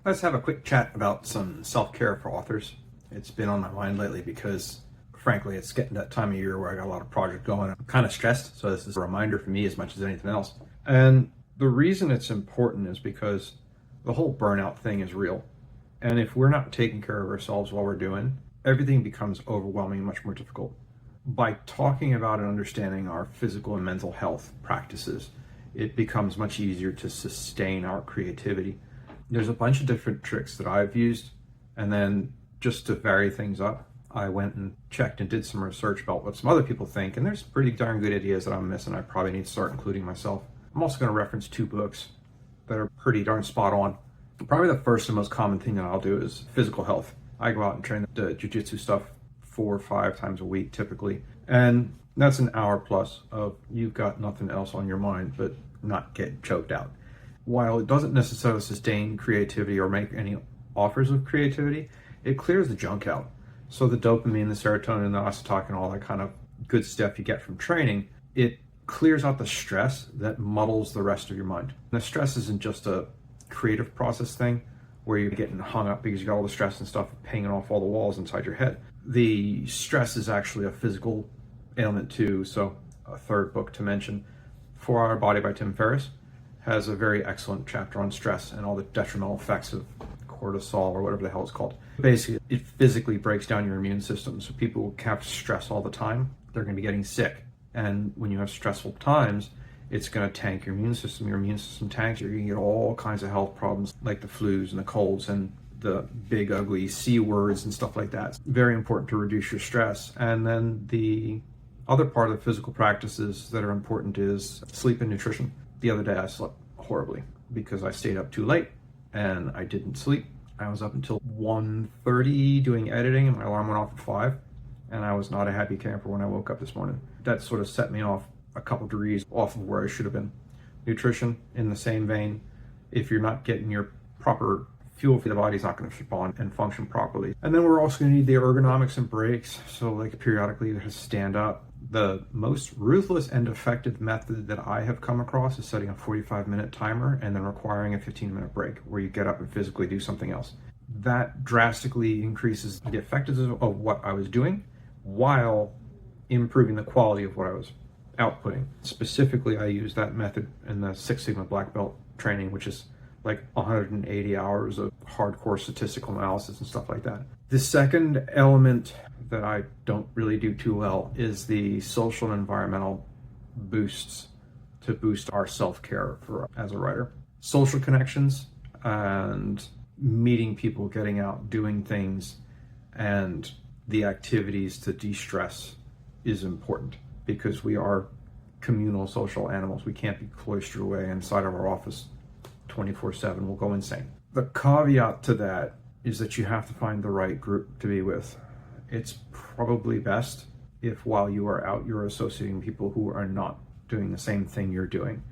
Let's have a quick chat about some self-care for authors. It's been on my mind lately because, frankly, it's getting that time of year where I got a lot of project going. I'm kind of stressed, so this is a reminder for me as much as anything else. And the reason it's important is because the whole burnout thing is real. And if we're not taking care of ourselves while we're doing, everything becomes overwhelming and much more difficult. By talking about and understanding our physical and mental health practices, it becomes much easier to sustain our creativity. There's a bunch of different tricks that I've used, and then just to vary things up, I went and checked and did some research about what some other people think, and there's pretty darn good ideas that I'm missing. I probably need to start including myself. I'm also going to reference two books that are pretty darn spot on. Probably the first and most common thing that I'll do is physical health. I go out and train the Jiu-Jitsu stuff 4 or 5 times a week typically, and that's an hour plus of you've got nothing else on your mind but not get choked out. While it doesn't necessarily sustain creativity or make any offers of creativity, it clears the junk out. So the dopamine, the serotonin, the oxytocin, all that kind of good stuff you get from training, it clears out the stress that muddles the rest of your mind. And the stress isn't just a creative process thing where you're getting hung up because you got all the stress and stuff hanging off all the walls inside your head. The stress is actually a physical ailment too. So a third book to mention, 4 Hour Body by Tim Ferriss, has a very excellent chapter on stress and all the detrimental effects of cortisol or whatever the hell it's called. Basically, it physically breaks down your immune system. So people who have stress all the time, they're going to be getting sick. And when you have stressful times, it's going to tank your immune system. Your immune system tanks, you're going to get all kinds of health problems like the flus and the colds and the big ugly C words and stuff like that. It's very important to reduce your stress. And then the other part of the physical practices that are important is sleep and nutrition. The other day I slept horribly because I stayed up too late and I didn't sleep. I was up until 1:30 doing editing and my alarm went off at 5, and I was not a happy camper when I woke up this morning. That sort of set me off a couple degrees off of where I should have been. Nutrition, in the same vein, if you're not getting your proper fuel for the body's not going to respond and function properly. And then we're also going to need the ergonomics and breaks. So like periodically you have to stand up. The most ruthless and effective method that I have come across is setting a 45-minute timer and then requiring a 15-minute break where you get up and physically do something else. That drastically increases the effectiveness of what I was doing while improving the quality of what I was outputting. Specifically, I use that method in the 6 Sigma Black Belt training, which is like 180 hours of hardcore statistical analysis and stuff like that. The second element that I don't really do too well is the social and environmental boosts to boost our self-care as a writer. Social connections and meeting people, getting out, doing things, and the activities to de-stress is important because we are communal social animals. We can't be cloistered away inside of our office 24/7. We'll go insane. The caveat to that is that you have to find the right group to be with. It's probably best if while you are out, you're associating people who are not doing the same thing you're doing,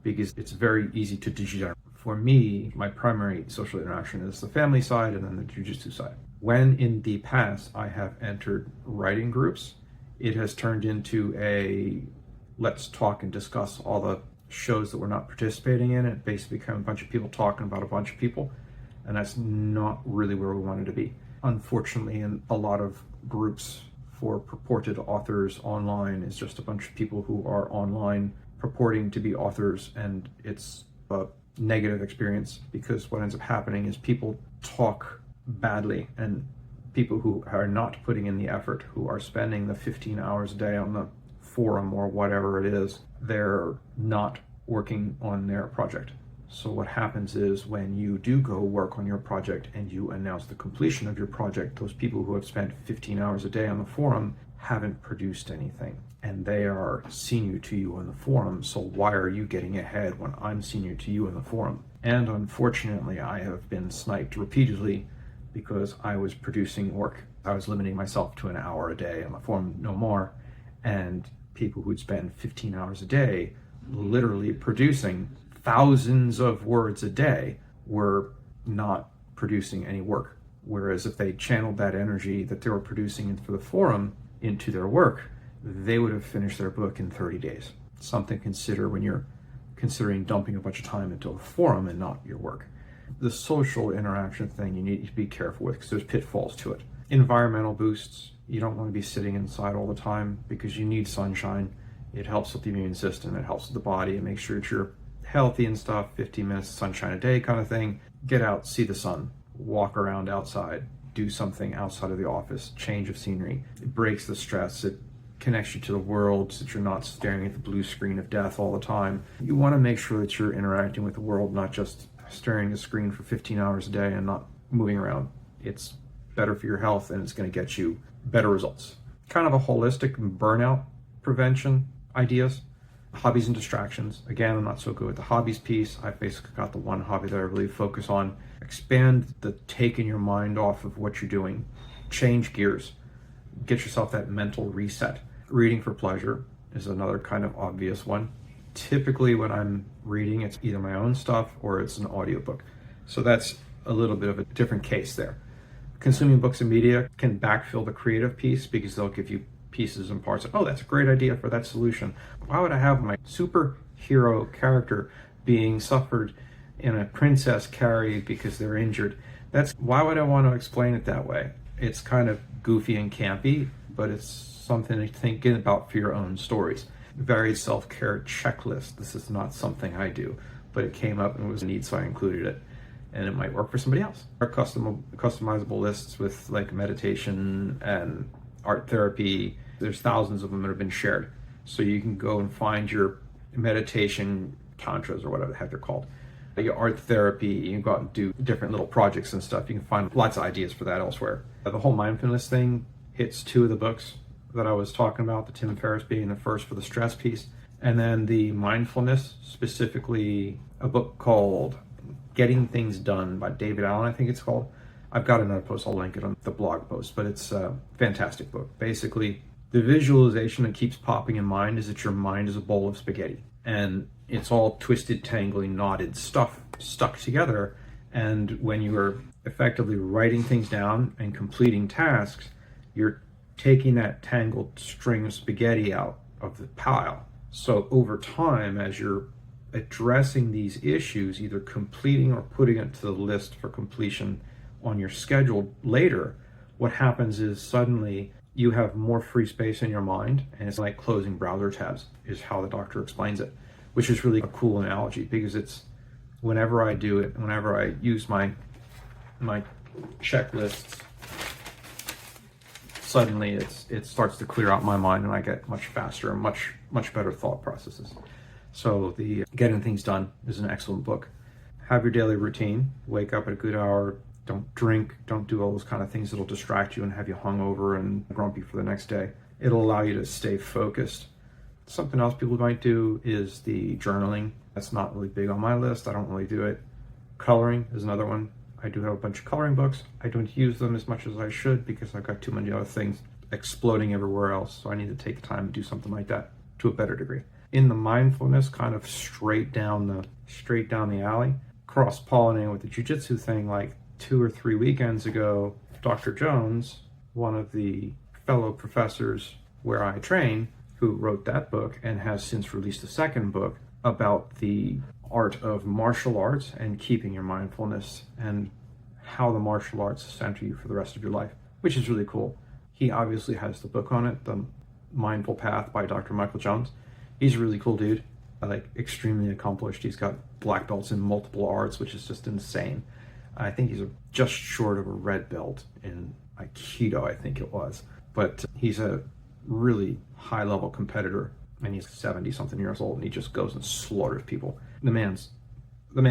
because it's very easy to degenerate. For me, my primary social interaction is the family side and then the jiu-jitsu side. When in the past I have entered writing groups, it has turned into a let's talk and discuss all the shows that we're not participating in. It basically become a bunch of people talking about a bunch of people, and that's not really where we wanted to be. Unfortunately, in a lot of groups for purported authors online is just a bunch of people who are online purporting to be authors, and it's a negative experience because what ends up happening is people talk badly, and people who are not putting in the effort, who are spending the 15 hours a day on the forum or whatever it is, they're not working on their project. So what happens is when you do go work on your project and you announce the completion of your project, those people who have spent 15 hours a day on the forum haven't produced anything, and they are senior to you on the forum. So why are you getting ahead when I'm senior to you in the forum? And unfortunately, I have been sniped repeatedly because I was producing work. I was limiting myself to an hour a day on the forum, no more. And people who'd spend 15 hours a day literally producing thousands of words a day were not producing any work. Whereas if they channeled that energy that they were producing for the forum into their work, they would have finished their book in 30 days. Something to consider when you're considering dumping a bunch of time into a forum and not your work. The social interaction thing you need to be careful with because there's pitfalls to it. Environmental boosts, you don't want to be sitting inside all the time because you need sunshine. It helps with the immune system, it helps with the body, it makes sure that you're healthy and stuff. 15 minutes of sunshine a day kind of thing. Get out, see the sun, walk around outside, do something outside of the office, change of scenery. It breaks the stress, it connects you to the world so that you're not staring at the blue screen of death all the time. You want to make sure that you're interacting with the world, not just staring at the screen for 15 hours a day and not moving around. It's better for your health and it's going to get you better results. Kind of a holistic burnout prevention ideas. Hobbies and distractions. Again, I'm not so good with the hobbies piece. I've basically got the one hobby that I really focus on. Expand the taking your mind off of what you're doing. Change gears. Get yourself that mental reset. Reading for pleasure is another kind of obvious one. Typically when I'm reading, it's either my own stuff or it's an audiobook. So that's a little bit of a different case there. Consuming books and media can backfill the creative piece because they'll give you pieces and parts of, oh, that's a great idea for that solution. Why would I have my superhero character being suffered in a princess carry because they're injured? Why would I want to explain it that way? It's kind of goofy and campy, but it's something to think about for your own stories. Varied self-care checklist. This is not something I do, but it came up and it was a need, so I included it. And it might work for somebody else. Our customizable lists with like meditation and art therapy. There's thousands of them that have been shared. So you can go and find your meditation tantras or whatever the heck they're called. Your art therapy, you can go out and do different little projects and stuff. You can find lots of ideas for that elsewhere. The whole mindfulness thing hits two of the books that I was talking about, the Tim Ferriss being the first for the stress piece. And then the mindfulness, specifically a book called Getting Things Done by David Allen, I think it's called. I've got another post, I'll link it on the blog post, but it's a fantastic book. Basically, the visualization that keeps popping in mind is that your mind is a bowl of spaghetti and it's all twisted, tangling, knotted stuff stuck together. And when you are effectively writing things down and completing tasks, you're taking that tangled string of spaghetti out of the pile. So over time, as you're addressing these issues, either completing or putting it to the list for completion on your schedule later, what happens is suddenly you have more free space in your mind, and it's like closing browser tabs is how the doctor explains it, which is really a cool analogy because it's whenever I do it, whenever I use my checklists, suddenly it starts to clear out my mind and I get much faster and much better thought processes. So the Getting Things Done is an excellent book. Have your daily routine, wake up at a good hour, don't drink, don't do all those kind of things that'll distract you and have you hungover and grumpy for the next day. It'll allow you to stay focused. Something else people might do is the journaling. That's not really big on my list. I don't really do it. Coloring is another one. I do have a bunch of coloring books. I don't use them as much as I should because I've got too many other things exploding everywhere else. So I need to take the time to do something like that to a better degree. In the mindfulness, kind of straight down the alley, cross-pollinating with the Jiu-Jitsu thing, like 2 or 3 weekends ago, Dr. Jones, one of the fellow professors where I train, who wrote that book and has since released a second book about the art of martial arts and keeping your mindfulness and how the martial arts center you for the rest of your life, which is really cool. He obviously has the book on it, The Mindful Path by Dr. Michael Jones. He's a really cool dude, like extremely accomplished. He's got black belts in multiple arts, which is just insane. I think he's just short of a red belt in Aikido, I think it was. But he's a really high-level competitor, and he's 70-something years old, and he just goes and slaughters people. The man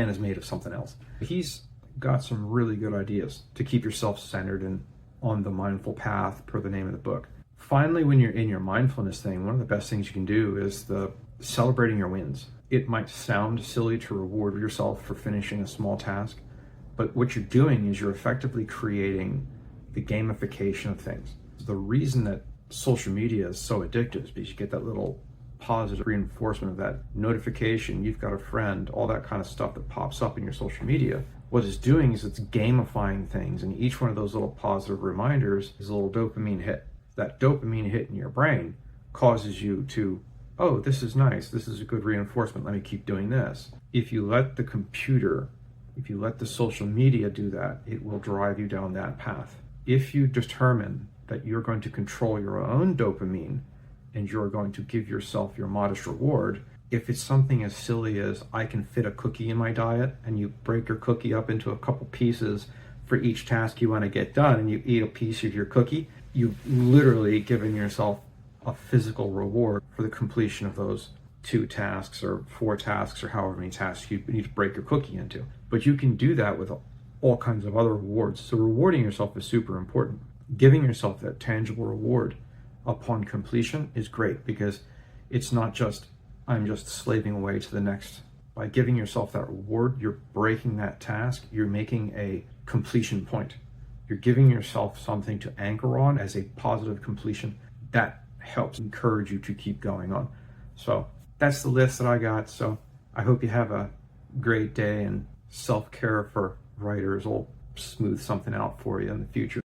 is made of something else. He's got some really good ideas to keep yourself centered and on the mindful path, per the name of the book. Finally, when you're in your mindfulness thing, one of the best things you can do is the celebrating your wins. It might sound silly to reward yourself for finishing a small task, but what you're doing is you're effectively creating the gamification of things. The reason that social media is so addictive is because you get that little positive reinforcement of that notification, you've got a friend, all that kind of stuff that pops up in your social media. What it's doing is it's gamifying things, and each one of those little positive reminders is a little dopamine hit. That dopamine hit in your brain causes you to, oh, this is nice, this is a good reinforcement, let me keep doing this. If you let the computer If you let the social media do that, it will drive you down that path. If you determine that you're going to control your own dopamine and you're going to give yourself your modest reward, if it's something as silly as I can fit a cookie in my diet, and you break your cookie up into a couple pieces for each task you want to get done, and you eat a piece of your cookie, you've literally given yourself a physical reward for the completion of those 2 tasks or 4 tasks or however many tasks you need to break your cookie into. But you can do that with all kinds of other rewards. So rewarding yourself is super important. Giving yourself that tangible reward upon completion is great, because it's not just, I'm just slaving away to the next. By giving yourself that reward, you're breaking that task, you're making a completion point. You're giving yourself something to anchor on as a positive completion. That helps encourage you to keep going on. So that's the list that I got. So I hope you have a great day, and self-care for writers will smooth something out for you in the future.